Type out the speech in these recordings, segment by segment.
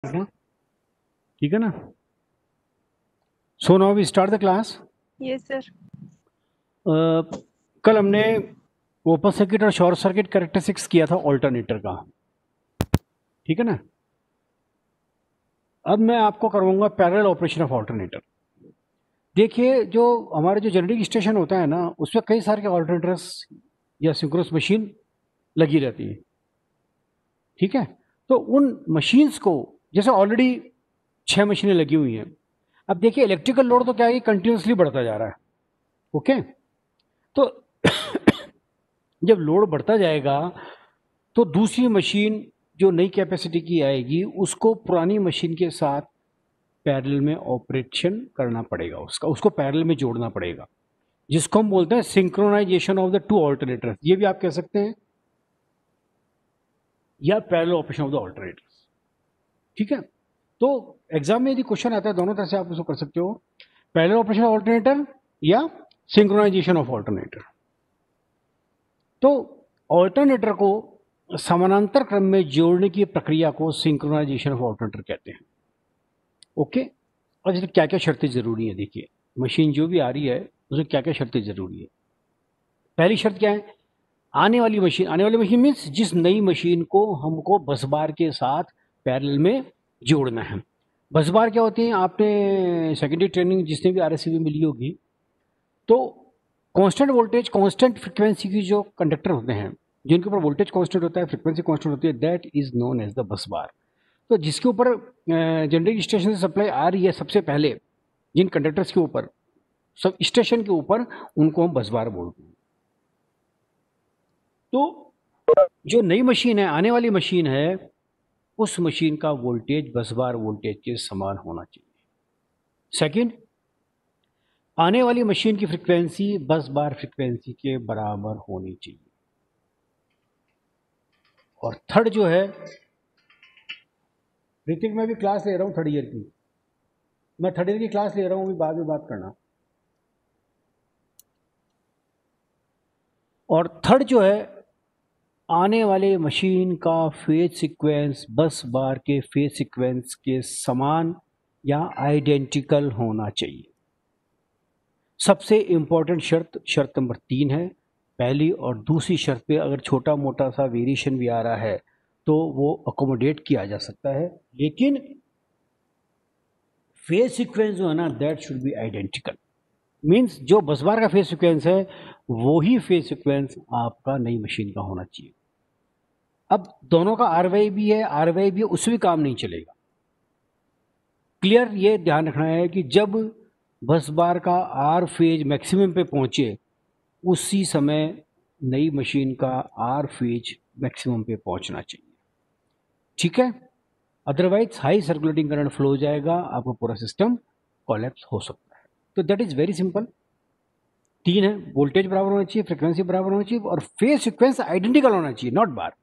ना, ठीक है ना। So now we start the class. Yes sir. कल हमने ओपन सर्किट और शॉर्ट सर्किट कैरेक्टरिस्टिक्स किया था ऑल्टरनेटर का, ठीक है ना। अब मैं आपको करवाऊंगा पैरेलल ऑपरेशन ऑफ ऑल्टरनेटर। देखिए, जो हमारे जो जनरेटिंग स्टेशन होता है ना, उसमें कई सारे के ऑल्टरनेटर्स या सिंक्रोनस मशीन लगी रहती है, ठीक है। तो उन मशीन्स को, जैसे ऑलरेडी 6 मशीनें लगी हुई हैं, अब देखिए इलेक्ट्रिकल लोड तो क्या है, कंटिन्यूसली बढ़ता जा रहा है, ओके। तो जब लोड बढ़ता जाएगा तो दूसरी मशीन जो नई कैपेसिटी की आएगी उसको पुरानी मशीन के साथ पैरेलल में ऑपरेशन करना पड़ेगा, उसको पैरेलल में जोड़ना पड़ेगा, जिसको हम बोलते हैं synchronisation of the two alternators, ये भी आप कह सकते हैं, या parallel operation of the alternators, ठीक है। तो एग्जाम में यदि क्वेश्चन आता है, दोनों तरह से आप उसको कर सकते हो, पैरेलल ऑपरेशन ऑफ ऑल्टरनेटर या सिंक्रोनाइजेशन ऑफ ऑल्टरनेटर। तो ऑल्टरनेटर को समानांतर क्रम में जोड़ने की प्रक्रिया को सिंक्रोनाइजेशन ऑफ ऑल्टरनेटर कहते हैं, ओके। और इसमें क्या क्या शर्तें जरूरी है, देखिए मशीन जो भी आ रही है उसमें क्या क्या शर्तें जरूरी है। पहली शर्त क्या है, आने वाली मशीन मीन्स जिस नई मशीन को हमको बस बार के साथ पैरेलल में जोड़ना है। बस बार क्या होती है, आपने सेकेंडरी ट्रेनिंग जिसने भी आरएससी में मिली होगी, तो कांस्टेंट वोल्टेज कांस्टेंट फ्रीक्वेंसी की जो कंडक्टर होते हैं, जिनके ऊपर वोल्टेज कांस्टेंट होता है, फ्रीक्वेंसी कांस्टेंट होती है, that is known as the bus bar. तो जिसके ऊपर जनरेटिंग स्टेशन से सप्लाई आ रही है, सबसे पहले जिन कंडक्टर्स के ऊपर, सब स्टेशन के ऊपर, उनको हम बस बार बोलते हैं। तो जो नई मशीन है, आने वाली मशीन है, उस मशीन का वोल्टेज बस बार वोल्टेज के समान होना चाहिए। सेकंड, आने वाली मशीन की फ्रीक्वेंसी बस बार फ्रीक्वेंसी के बराबर होनी चाहिए। और थर्ड जो है, ऋतिक मैं भी क्लास ले रहा हूँ थर्ड ईयर की, मैं थर्ड ईयर की क्लास ले रहा हूँ, अभी बाद में बात करना। और थर्ड जो है, आने वाले मशीन का फेज सीक्वेंस बस बार के फेज सीक्वेंस के समान या आइडेंटिकल होना चाहिए। सबसे इंपॉर्टेंट शर्त नंबर 3 है। पहली और दूसरी शर्त पे अगर छोटा मोटा सा वेरिएशन भी आ रहा है तो वो अकोमोडेट किया जा सकता है, लेकिन फेज सीक्वेंस जो है ना, that should be identical. Means जो बस बार का फेज सीक्वेंस है वो ही फेज सीक्वेंस आपका नई मशीन का होना चाहिए। अब दोनों का आरवाई भी है, आरवाई भी है, उससे भी काम नहीं चलेगा। क्लियर, ये ध्यान रखना है कि जब बस बार का आर फेज मैक्सिमम पे पहुंचे, उसी समय नई मशीन का आर फेज मैक्सिमम पे पहुंचना चाहिए, ठीक है। Otherwise high circulating current flow हो जाएगा, आपका पूरा सिस्टम कोलैप्स हो सकता है। तो दैट इज वेरी सिंपल। 3 है, वोल्टेज बराबर होना चाहिए, फ्रिक्वेंसी बराबर होना चाहिए, और फेज सीक्वेंस आइडेंटिकल होना चाहिए, नॉट बार,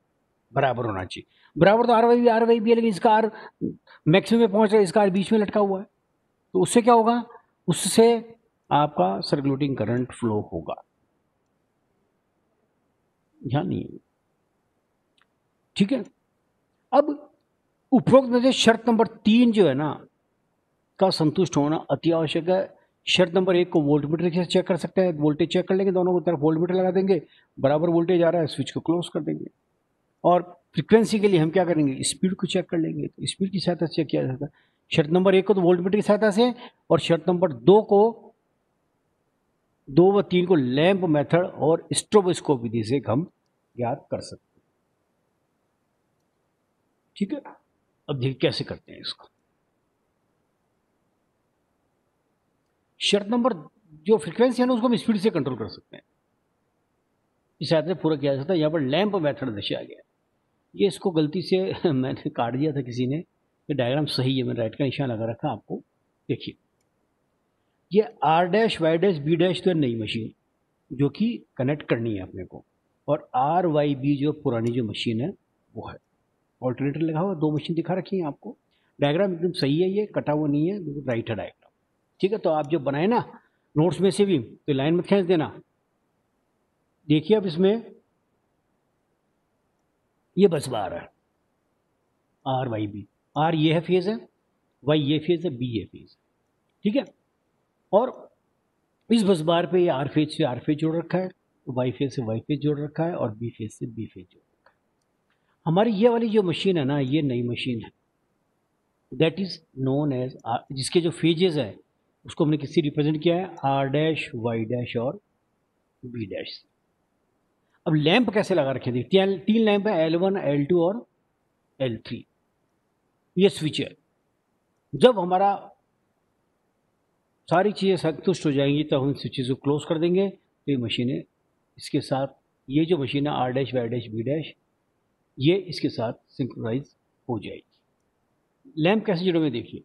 बराबर होना चाहिए। बराबर तो आर वाई भी है, लेकिन इसका आर मैक्सिमम में पहुंच रहा है, इसका आर बीच में लटका हुआ है, तो उससे क्या होगा, उससे आपका सर्कुलेटिंग करंट फ्लो होगा, या नहीं, ठीक है। अब उपरोक्त में से शर्त नंबर 3 जो है ना, का संतुष्ट होना अति आवश्यक है। शर्त नंबर 1 को वोल्टमीटर से चेक कर सकते हैं, वोल्टेज चेक कर लेंगे, दोनों को तरफ वोल्टमीटर लगा देंगे, बराबर वोल्टेज आ रहा है, स्विच को क्लोज कर देंगे। और फ्रीक्वेंसी के लिए हम क्या करेंगे, स्पीड को चेक कर लेंगे, तो स्पीड की सहायता से चेक किया जाता है। शर्त नंबर 1 को तो वोल्टमीटर की सहायता से, और शर्त नंबर 2 को, 2 व 3 को लैंप मेथड और स्ट्रोबोस्कोप विधि से हम याद कर सकते हैं, ठीक है। अब देखिए कैसे करते हैं इसको। शर्त नंबर, जो फ्रीक्वेंसी है ना, उसको हम स्पीड से कंट्रोल कर सकते हैं, इस सहायता से पूरा किया जा सकता है। यहाँ पर लैंप मेथड दर्शाया गया है, ये इसको गलती से मैंने काट दिया था किसी ने, ये डायग्राम सही है, मैंने राइट का निशान लगा रखा आपको, देखिए ये R dash Y dash B dash तो नई मशीन जो कि कनेक्ट करनी है अपने को, और आर वाई बी जो पुरानी जो मशीन है वो है। ऑल्टरनेटर लगा हुआ, 2 मशीन दिखा रखी है आपको, डायग्राम एकदम सही है, ये कटा हुआ नहीं है, बिल्कुल राइट है डायग्राम, ठीक है। तो आप जब बनाए ना नोट्स में से भी, तो लाइन मत खींच देना। देखिए अब इसमें ये बस बार है, आर वाई बी, आर ये है फेज है, वाई ये फेज है, बी ये फेज है, ठीक है। और इस बस बार पे ये आर फेज से आर फेज जोड़ रखा है, वाई फेज से वाई फेज जोड़ रखा है, और बी फेज से बी फेज जोड़ रखा है। हमारी ये वाली जो मशीन है ना, ये नई मशीन है, दैट इज नोन एज, जिसके जो फेजेस है उसको हमने किससे रिप्रेजेंट किया है, आर डैश, वाई डैश और बी डैश। अब लैंप कैसे लगा रखे थे, तीन लैंप है, L1, L2 और L3। ये स्विच है। जब हमारा सारी चीज़ें संतुष्ट हो जाएंगी तब हम स्विचेस को क्लोज कर देंगे, तो ये मशीनें इसके साथ, ये जो मशीन है R dash, Y dash, B dash, ये इसके साथ सिंक्रोनाइज हो जाएगी। लैंप कैसे जुड़े हुए देखिए,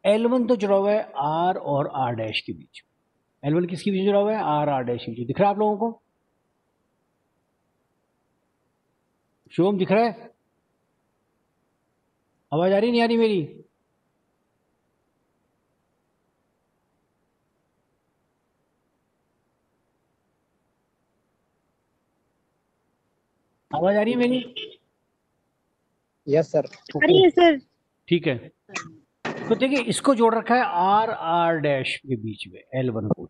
L1 तो जुड़ा हुआ है आर और आर डैश के बीच। L1 किसके बीच जुड़ा हुआ है, आर आर डैश के बीच। दिख रहा है आप लोगों को, शिवम दिख रहा है, आवाज आ रही नहीं आ रही मेरी? आवाज आ रही है मेरी? Yes sir. अरे सर ठीक है, तो देखिए इसको जोड़ रखा है आर आर डैश के बीच में, L1 को।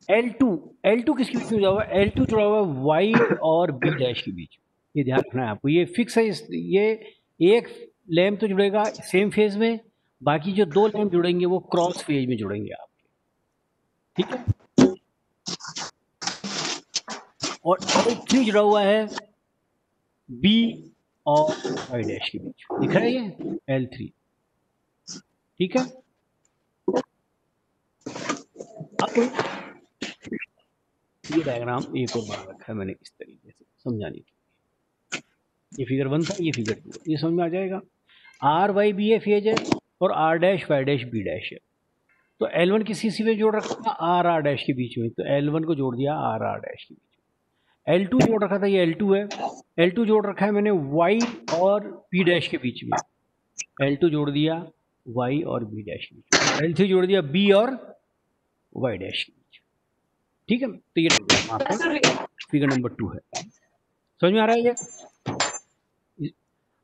L2 किसके बीच में जुड़ा हुआ है, L2 जुड़ा हुआ है वाई और बी डैश के बीच। ये ध्यान रखना है आपको, ये फिक्स है। ये एक लैंप तो जुड़ेगा सेम फेज में, बाकी जो दो लैंप जुड़ेंगे वो क्रॉस फेज में जुड़ेंगे आपके, ठीक है। और L3 जुड़ा हुआ है बी और वाई डैश के बीच, दिख रहा है ये L3, ठीक है। अब ये डायग्राम एक और बना रखा है मैंने इस तरीके से समझाने के लिए। ये फिगर 1 था, ये फिगर 2, ये समझ में आ जाएगा। R Y B a phase है और R dash Y dash B dash है। तो L1 किसी में जोड़ रखा था आर आर डैश के बीच में, तो L1 को जोड़ दिया आर आर डैश के बीच में। L2 जोड़ रखा था, ये L2 है, L2 जोड़ रखा है मैंने वाई और बी डैश के बीच में, L2 जोड़ दिया वाई और बी डैश के बीच में। L3 जोड़ दिया बी और वाई डैश के बीच, ठीक है। तो ये फिगर नंबर 2 है, समझ में आ रहा है ये?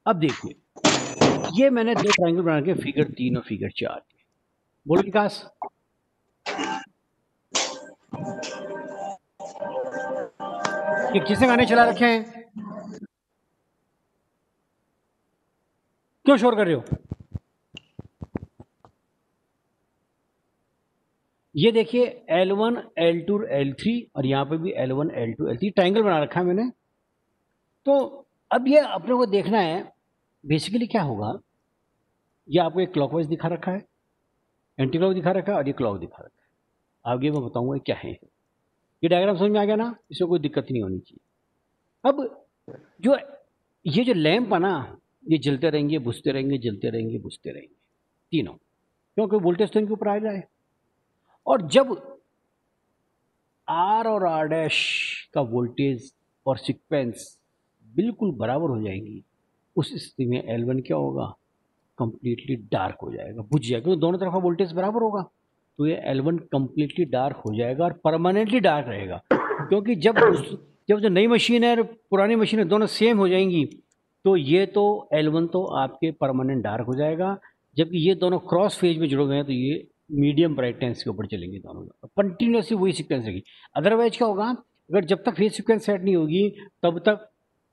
अब देखिए, ये मैंने दो ट्रायंगल बना के फिगर 3 और फिगर 4 के, बोलो विकास। ये किसने गाने चला रखे हैं, क्यों शोर कर रहे हो? ये देखिए L1, L2, L3 और यहाँ पे भी L1, L2, L3 ट्रायंगल बना रखा है मैंने। तो अब ये अपने को देखना है बेसिकली क्या होगा। ये आपको एक क्लॉकवाइज दिखा रखा है, एंटी क्लॉक दिखा रखा है और ये क्लॉक दिखा रखा है। आगे मैं बताऊंगा क्या है। ये डायग्राम समझ में आ गया ना, इसमें कोई दिक्कत नहीं होनी चाहिए। अब जो ये जो लैंप है ना, ये जलते रहेंगे, बुझते रहेंगे, जलते रहेंगे, बुझते रहेंगे तीनों, क्योंकि वोल्टेज तो इनके ऊपर आ रहा है। और जब आर और आर डैश का वोल्टेज और सीक्वेंस बिल्कुल बराबर हो जाएंगी, उस स्थिति में L1 क्या होगा, कंप्लीटली डार्क हो जाएगा, बुझ जाएगा, क्योंकि दोनों तरफ का वोल्टेज बराबर होगा। तो ये L1 कंप्लीटली डार्क हो जाएगा और परमानेंटली डार्क रहेगा, क्योंकि जब जो नई मशीन है और पुरानी मशीन है दोनों सेम हो जाएंगी, तो ये तो L1 तो आपके परमानेंट डार्क हो जाएगा, जबकि ये दोनों क्रॉस फेज में जुड़े हुए हैं तो ये मीडियम ब्राइटनेस के ऊपर चलेंगे, दोनों कंटिन्यूसली वही सीक्वेंस रहेगी। अदरवाइज क्या होगा, अगर जब तक फेज सीक्वेंस सेट नहीं होगी तब तक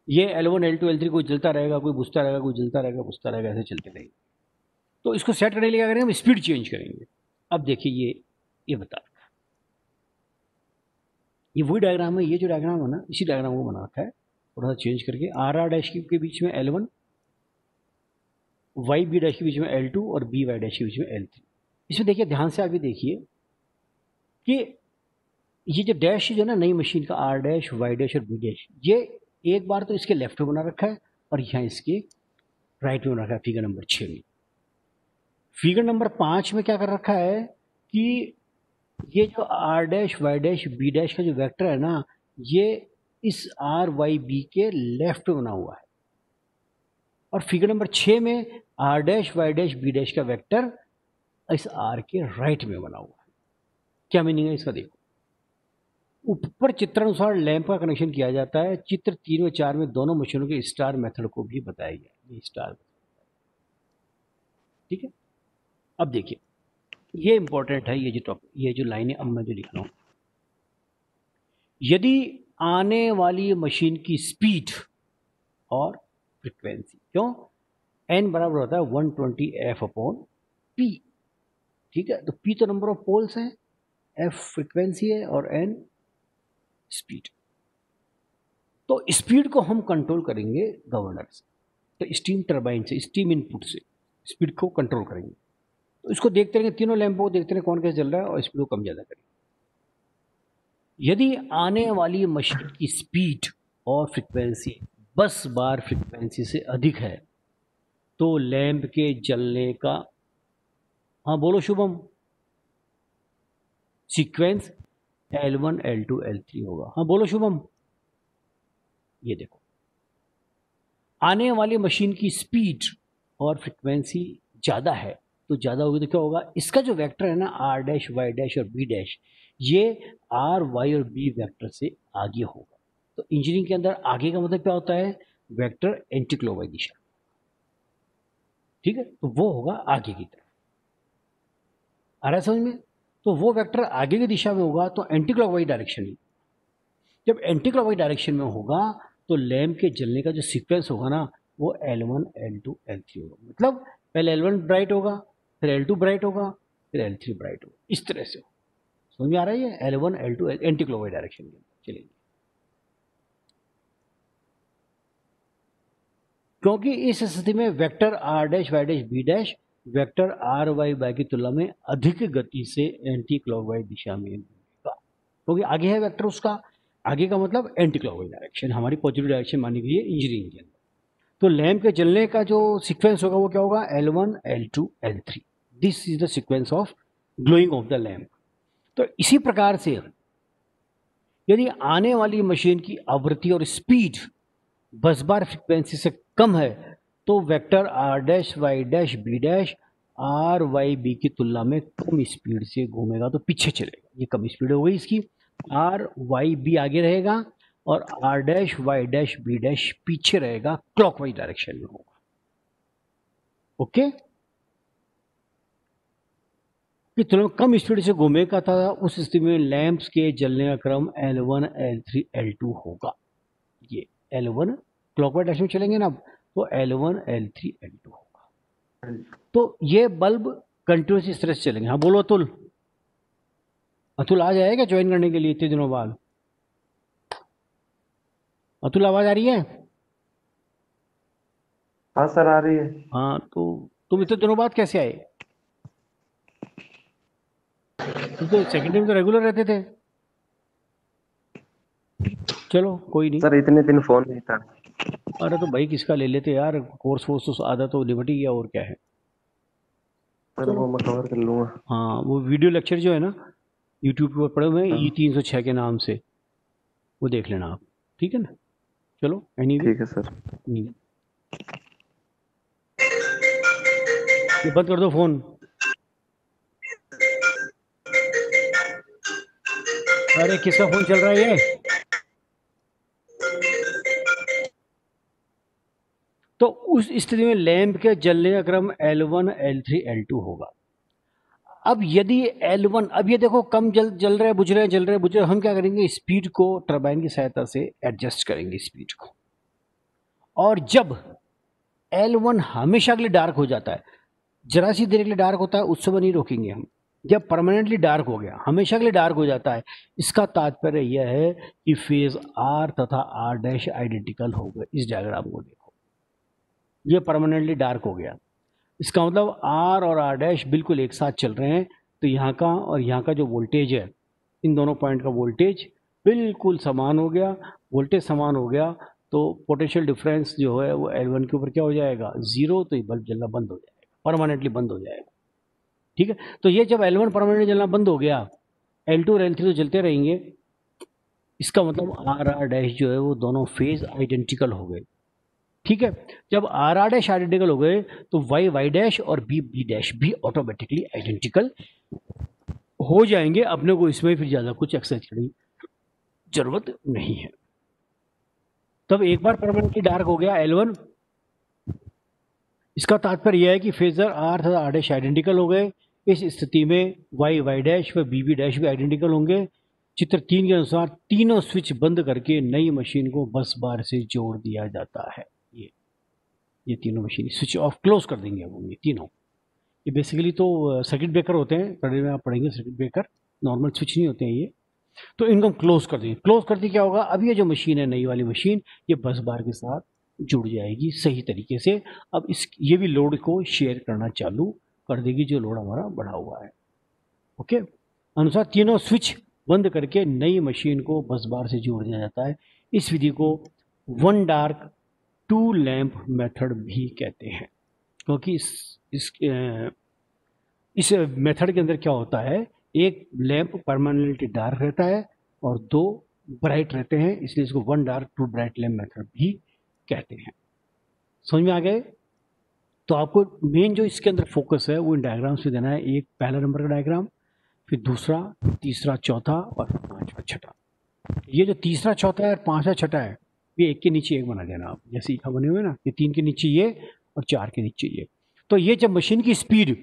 ये L1, L2, L3 कोई जलता रहेगा, कोई बुझता रहेगा, कोई जलता रहेगा, बुझता रहेगा, ऐसे चलते रहेंगे। तो इसको सेट करने के लिए क्या करेंगे, हम स्पीड चेंज करेंगे। अब देखिए ये बता रखा है, ये वही डायग्राम है, ये जो डायग्राम है ना, इसी डायग्राम को बना रखा है थोड़ा सा चेंज करके। आर आर डैश के बीच में L1, वाई बी डैश के बीच में L2 और बी वाई डैश के बीच में L3। इसमें देखिए ध्यान से आगे देखिए कि ये जो डैश जो ना नई मशीन का आर डैश, वाई डैश और बी डैश, ये एक बार तो इसके लेफ्ट में बना रखा है और यहाँ इसके राइट में बना रखा है फिगर नंबर 6 में। फिगर नंबर 5 में क्या कर रखा है कि ये जो R dash, Y dash, B dash का जो वेक्टर है ना, ये इस आर वाई बी के लेफ्ट में बना हुआ है, और फिगर नंबर 6 में R dash, Y dash, B dash का वेक्टर इस आर के राइट में बना हुआ है। क्या मीनिंग है इसका देखो, ऊपर चित्रानुसार लैंप का कनेक्शन किया जाता है। चित्र 3 व 4 में दोनों मशीनों के स्टार मेथड को भी बताया गया। ये स्टार, ठीक है। अब देखिए, ये इंपॉर्टेंट है, ये जो टॉपिक, ये जो लाइनें अब मैं जो लिख रहा हूं, यदि आने वाली मशीन की स्पीड और फ्रीक्वेंसी, क्यों, n बराबर होता है 120f/p, ठीक है। तो p तो नंबर ऑफ पोल्स है, f फ्रीक्वेंसी है और n स्पीड। तो स्पीड को हम कंट्रोल करेंगे गवर्नर से, तो स्टीम टरबाइन से, स्टीम इनपुट से स्पीड को कंट्रोल करेंगे। तो इसको देखते रहेंगे, तीनों लैंपों को देखते रहेंगे कौन कैसे चल रहा है और स्पीड को कम ज़्यादा करेंगे। यदि आने वाली मशीन की स्पीड और फ्रीक्वेंसी 10 बार फ्रीक्वेंसी से अधिक है तो लैंप के जलने का, हाँ बोलो Shubham, sequence L1 L2 L3 होगा। हाँ बोलो शुभम। ये देखो, आने वाली मशीन की स्पीड और फ्रीक्वेंसी ज़्यादा है तो ज़्यादा होगी तो क्या होगा, इसका जो वेक्टर है ना R डैश Y डैश और B डैश, ये R Y और B वेक्टर से आगे होगा। तो इंजीनियरिंग के अंदर आगे का मतलब क्या होता है, वेक्टर एंटी क्लॉकवाइज दिशा, ठीक है। तो वो होगा आगे की तरफ, आ रहा है समझ में। तो वो वेक्टर आगे की दिशा में होगा तो एंटी क्लॉकवाइज डायरेक्शन में। जब एंटी क्लॉकवाइज डायरेक्शन में होगा तो लैंप के जलने का जो सीक्वेंस होगा ना वो L1 L2 L3 होगा। मतलब पहले L1 ब्राइट होगा, फिर L2 ब्राइट होगा, फिर L3 ब्राइट होगा, इस तरह से। समझ में आ रहा है ये, L1 L2 anti clockwise direction में चलेंगे, क्योंकि इस स्थिति में vector R dash Y dash B dash vector R Y Y की तुलना में अधिक गति से एंटी क्लॉकवाइज दिशा में घूमेगा, क्योंकि आगे है वेक्टर उसका। आगे का मतलब एंटी क्लॉकवाइज डायरेक्शन, हमारी पॉजिटिव डायरेक्शन मानी गई है इंजीनियरिंग के अंदर। तो लैंप के जलने का जो सीक्वेंस होगा वो क्या होगा, L1 L2 L3, this is the sequence of glowing of the lamp. तो इसी प्रकार से यदि आने वाली मशीन की आवृत्ति और स्पीड 10 बार फ्रीक्वेंसी से कम है तो vector R dash Y dash B dash R Y B की तुलना में कम स्पीड से घूमेगा, तो पीछे चलेगा। ये कम स्पीड हो गई इसकी, R Y B आगे रहेगा और R dash Y dash B dash पीछे रहेगा, क्लॉकवाइज डायरेक्शन में होगा। ओके, की तुलना में कम स्पीड से घूमेगा था, उस स्थिति में लैंप्स के जलने का क्रम L1 L3 L2 होगा। ये L1 क्लॉकवाइज डायरेक्शन में चलेंगे ना, तो L1 L3 L2 होगा। तो ये बल्ब कंटिन्यूस इस तरह से चलेंगे। हाँ बोलो अतुल। अतुल आ जाएगा ज्वाइन करने के लिए इतने दिनों बाद? अतुल आवाज आ रही है? हाँ सर आ रही है। हाँ, तो तुम इतने दिनों बाद कैसे आए? तुम तो सेकेंडरी में तो रेगुलर रहते थे। चलो कोई नहीं। सर इतने दिन फोन नहीं था। अरे तो भाई किसका ले लेते यार, कोर्स वोर्स तो आधा तो निपट ही गया, और क्या है। सर वो मैं कवर कर लूंगा। हाँ, वो वीडियो लेक्चर जो है ना यूट्यूब पर पड़े हुए हैं, E306 के नाम से, वो देख लेना आप, ठीक है ना। चलो एनीवे, ठीक है सर। ये बंद कर दो फोन। अरे किसका फोन चल रहा है ये? तो उस स्थिति में लैंप के जलने का क्रम L1 L3 L2 होगा। अब यदि L1, अब ये देखो कम जल रहे बुझ रहे जल रहे बुझ रहे, हम क्या करेंगे, स्पीड को टरबाइन की सहायता से एडजस्ट करेंगे स्पीड को। और जब L1 हमेशा के लिए डार्क हो जाता है, जरा सी देर के लिए डार्क होता है, उस समय नहीं रोकेंगे हम। जब परमानेंटली डार्क हो गया, हमेशा के लिए डार्क हो जाता है, इसका तात्पर्य यह है कि फेज R तथा R डैश आइडेंटिकल हो गए। इस डायग्राम को देखो, ये परमानेंटली डार्क हो गया, इसका मतलब R और R डैश बिल्कुल एक साथ चल रहे हैं। तो यहाँ का और यहाँ का जो वोल्टेज है, इन दोनों पॉइंट का वोल्टेज बिल्कुल समान हो गया। वोल्टेज समान हो गया तो पोटेंशियल डिफरेंस जो है वो L1 के ऊपर क्या हो जाएगा, 0। तो ये बल्ब जलना बंद हो जाएगा, परमानेंटली बंद हो जाएगा, ठीक है। तो ये जब L1 परमानेंटली जलना बंद हो गया, L2 और L3 तो जलते रहेंगे। इसका मतलब R R डैश जो है वो दोनों फेज आइडेंटिकल हो गए, ठीक है। जब R R डैश आइडेंटिकल हो गए तो Y Y डैश और B B डैश भी ऑटोमेटिकली आइडेंटिकल हो जाएंगे। अपने को इसमें फिर ज़्यादा कुछ एक्सरसाइज करनी जरूरत नहीं है। तब एक बार परमानेंटली डार्क हो गया L1, इसका तात्पर्य यह है कि फेजर R तथा R डैश आइडेंटिकल हो गए। इस स्थिति में Y डैश व B डैश भी आइडेंटिकल होंगे। चित्र 3 के अनुसार तीनों स्विच बंद करके नई मशीन को बस बार से जोड़ दिया जाता है। ये तीनों मशीन स्विच ऑफ क्लोज कर देंगे वो, ये तीनों। ये बेसिकली तो सर्किट ब्रेकर होते हैं, पढ़ने में आप पढ़ेंगे सर्किट ब्रेकर, नॉर्मल स्विच नहीं होते हैं ये। तो इनको हम क्लोज कर देंगे। क्लोज करते क्या होगा, अब ये जो मशीन है नई वाली मशीन, ये बस बार के साथ जुड़ जाएगी सही तरीके से। अब ये भी लोड को शेयर करना चालू कर देगी, जो लोड हमारा बढ़ा हुआ है। ओके, अनुसार तीनों स्विच बंद करके नई मशीन को बस बार से जोड़ दिया जाता है। इस विधि को one dark two lamp method भी कहते हैं, क्योंकि इस मेथड के अंदर क्या होता है, एक लैंप परमानेंटली डार्क रहता है और दो ब्राइट रहते हैं, इसलिए इसको one dark two bright lamp method भी कहते हैं। समझ में आ गए? तो आपको मेन जो इसके अंदर फोकस है वो इन डायग्राम्स में देना है। एक पहला नंबर का डायग्राम, फिर दूसरा, तीसरा, चौथा और फिर पांचवा, छठा। ये जो तीसरा, चौथा और पांचवा, छठा है, ये एक के नीचे एक बना देना आप, जैसे इका बने हुए ना, ये तीन के नीचे ये और चार के नीचे ये। तो ये जब मशीन की स्पीड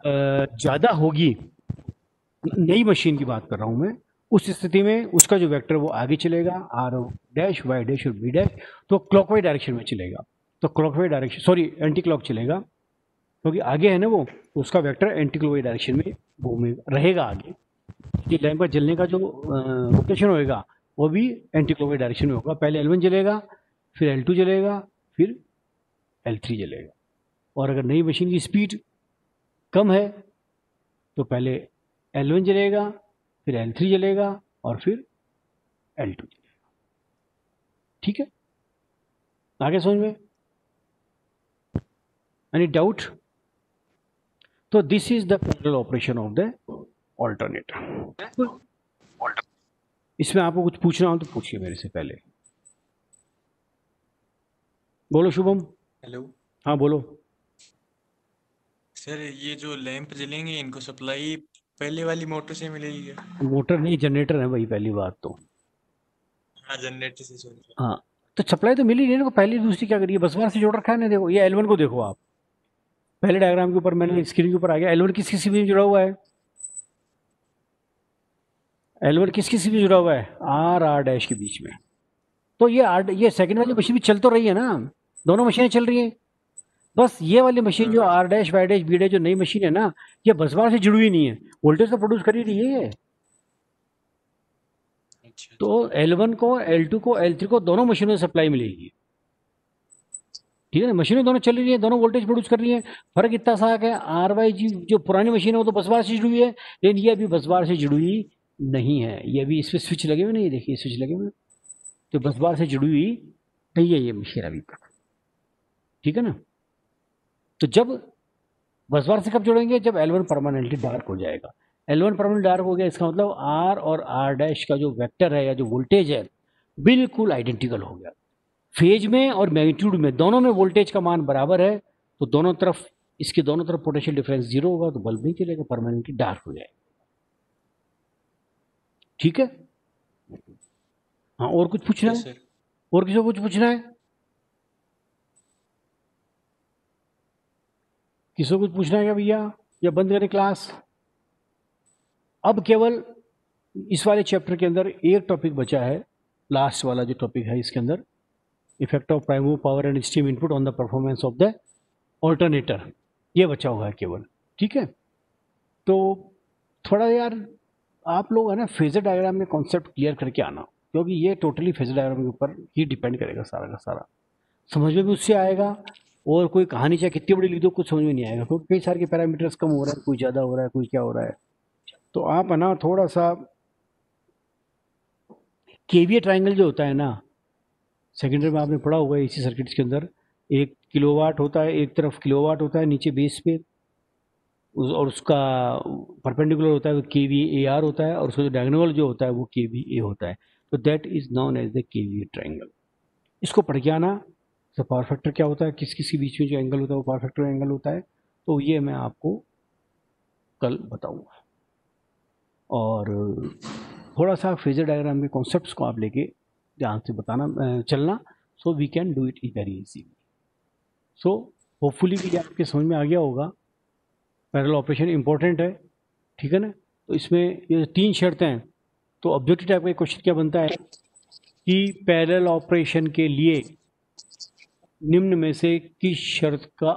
ज़्यादा होगी, नई मशीन की बात कर रहा हूँ मैं, उस स्थिति में उसका जो वेक्टर वो आगे चलेगा, आर डैश, वाई डैश और बी डैश, तो क्लॉकवाइज डायरेक्शन में चलेगा। तो clockwise direction, sorry anti clock चलेगा, क्योंकि आगे है ना वो, तो उसका वेक्टर एंटी क्लॉकवाइज डायरेक्शन में घूमेगा, रहेगा आगे। ये लैंप का जलने का जो रोटेशन होएगा वो भी एंटी क्लॉकवाइज डायरेक्शन में होगा। पहले L1 जलेगा, फिर L2 जलेगा, फिर L3 जलेगा। और अगर नई मशीन की स्पीड कम है तो पहले L1 जलेगा, फिर L3 जलेगा और फिर L2 जलेगा। ठीक है, आगे समझ में? Any doubt? तो this is the parallel operation of the alternator. इसमें आपको कुछ पूछना हो तो पूछिए मेरे से पहले। बोलो शुभम। हेलो हाँ बोलो। सर, ये जो लैंप जलेंगे इनको सप्लाई पहले वाली मोटर से मिलेगी क्या? मोटर नहीं, जनरेटर है भाई, पहली बात तो। हाँ, जनरेटर से, सॉरी। हाँ, तो सप्लाई तो मिली नहीं ना, पहली दूसरी क्या करिए, बस बार से जोड़ रखा है ना। देखो ये L1 को देखो आप, पहले डायग्राम के ऊपर, मैंने स्क्रीन के ऊपर आ गया। L1 किस किस में जुड़ा हुआ है? L1 किस किस में जुड़ा हुआ है? R डैश के बीच में। तो ये सेकंड वाली मशीन भी चल तो रही है ना, दोनों मशीनें चल रही हैं। बस ये वाली मशीन जो R dash, Y dash, B dash जो नई मशीन है ना, ये बस बार से जुड़ी हुई नहीं है, वोल्टेज तो प्रोड्यूस कर ही रही है। अच्छा, तो L1 को, L2 को, L3 को दोनों मशीनों से सप्लाई मिलेगी। ठीक है ना, मशीनें दोनों चल रही हैं, दोनों वोल्टेज प्रोड्यूस कर रही हैं। फर्क इतना सा है, आर वाई जी जो पुरानी मशीन है वो तो बस बार से जुड़ी हुई है, लेकिन ये अभी बस बार से जुड़ी हुई नहीं है। ये अभी इस पर स्विच लगे हुए नहीं, देखिए स्विच लगे हुए, तो बस बार से जुड़ी हुई नहीं है ये मशीन अभी तक। ठीक है ना? तो जब बस बार से कब जुड़ेंगे? जब L1 परमानेंटली डार्क हो जाएगा। L1 परमानेंटली डार्क हो गया, इसका मतलब R और R डैश का जो वेक्टर है या जो वोल्टेज है बिल्कुल आइडेंटिकल हो गया। फेज में और मैग्नीट्यूड में, दोनों में वोल्टेज का मान बराबर है, तो दोनों तरफ, इसके दोनों तरफ पोटेंशियल डिफरेंस 0 होगा, तो बल्ब नहीं चलेगा, परमानेंटली डार्क हो जाएगा। ठीक है? हाँ, और कुछ पूछना है? सर। और किसी को कुछ पूछना है? किसी को कुछ पूछना है क्या भैया, या बंद करें क्लास? अब केवल इस वाले चैप्टर के अंदर एक टॉपिक बचा है, लास्ट वाला जो टॉपिक है इसके अंदर, effect of prime move power and steam input on the performance of the alternator, ये बचा हुआ है केवल। ठीक है? तो थोड़ा यार आप लोग है ना फेजर डायग्राम में कॉन्सेप्ट क्लियर करके आना, क्योंकि ये टोटली फेजर डायग्राम के ऊपर ही डिपेंड करेगा सारा का सारा। समझ में भी उससे आएगा, और कोई कहानी चाहे कितनी बड़ी लिख दो कुछ समझ में नहीं आएगा, क्योंकि कई सारे के पैरामीटर्स कम हो रहा है, कोई ज़्यादा हो रहा है, कोई क्या हो रहा है। तो आप है ना थोड़ा सा केवीए ट्राइंगल जो होता है ना, सेकेंडरी में आपने पढ़ा होगा इसी सर्किट्स के अंदर, 1 किलोवाट होता है, एक तरफ किलोवाट होता है नीचे बेस पे, और उसका परपेंडिकुलर होता है वो KVAR होता है, और उसका जो डायगोनल जो होता है वो KVA होता है। तो that is known as the KVA triangle. इसको पढ़ के आना। तो पावर फैक्टर क्या होता है, किस किस के बीच में जो एंगल होता है वो पावर फैक्टर एंगल होता है, तो ये मैं आपको कल बताऊंगा। और थोड़ा सा फेजर डायग्राम के कॉन्सेप्ट्स को आप लेके ध्यान से बताना चलना, so we can do it very easily. So hopefully भी आपके समझ में आ गया होगा। पैरेलल ऑपरेशन इंपॉर्टेंट है, ठीक है ना। तो इसमें ये 3 शर्तें हैं। तो ऑब्जेक्टिव टाइप का क्वेश्चन क्या बनता है कि पैरेलल ऑपरेशन के लिए निम्न में से किस शर्त का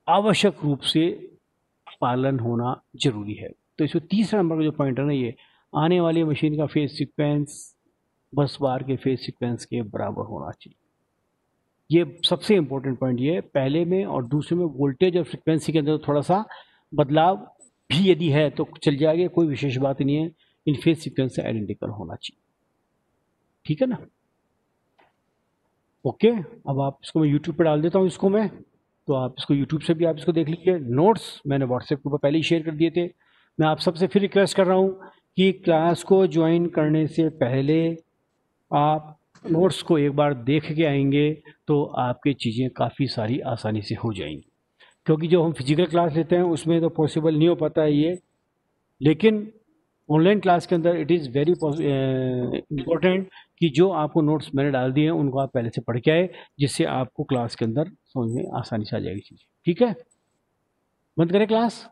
आवश्यक रूप से पालन होना जरूरी है। तो इसमें तीसरा नंबर का जो पॉइंट है ना, ये आने वाली मशीन का फेज सीक्वेंस बस बार के फेज सीक्वेंस के बराबर होना चाहिए। ये सबसे इंपॉर्टेंट पॉइंट ये है। पहले में और दूसरे में वोल्टेज और फ्रिक्वेंसी के अंदर थोड़ा सा बदलाव भी यदि है तो चल जाएगा, कोई विशेष बात नहीं है। इन फेज सीक्वेंस से आइडेंटिकल होना चाहिए, ठीक है ना। ओके, अब आप इसको मैं यूट्यूब पे डाल देता हूँ इसको मैं, तो आप इसको यूट्यूब से भी आप इसको देख लीजिए। नोट्स मैंने व्हाट्सएप के ऊपर पहले ही शेयर कर दिए थे। मैं आप सबसे फिर रिक्वेस्ट कर रहा हूँ कि क्लास को ज्वाइन करने से पहले आप नोट्स को एक बार देख के आएंगे तो आपकी चीज़ें काफ़ी सारी आसानी से हो जाएंगी। क्योंकि जो हम फिजिकल क्लास लेते हैं उसमें तो पॉसिबल नहीं हो पाता है ये, लेकिन ऑनलाइन क्लास के अंदर इट इज़ वेरी इम्पोर्टेंट कि जो आपको नोट्स मैंने डाल दिए हैं उनको आप पहले से पढ़ के आए, जिससे आपको क्लास के अंदर समझ में आसानी से आ जाएगी चीज़। ठीक है, बंद करें क्लास।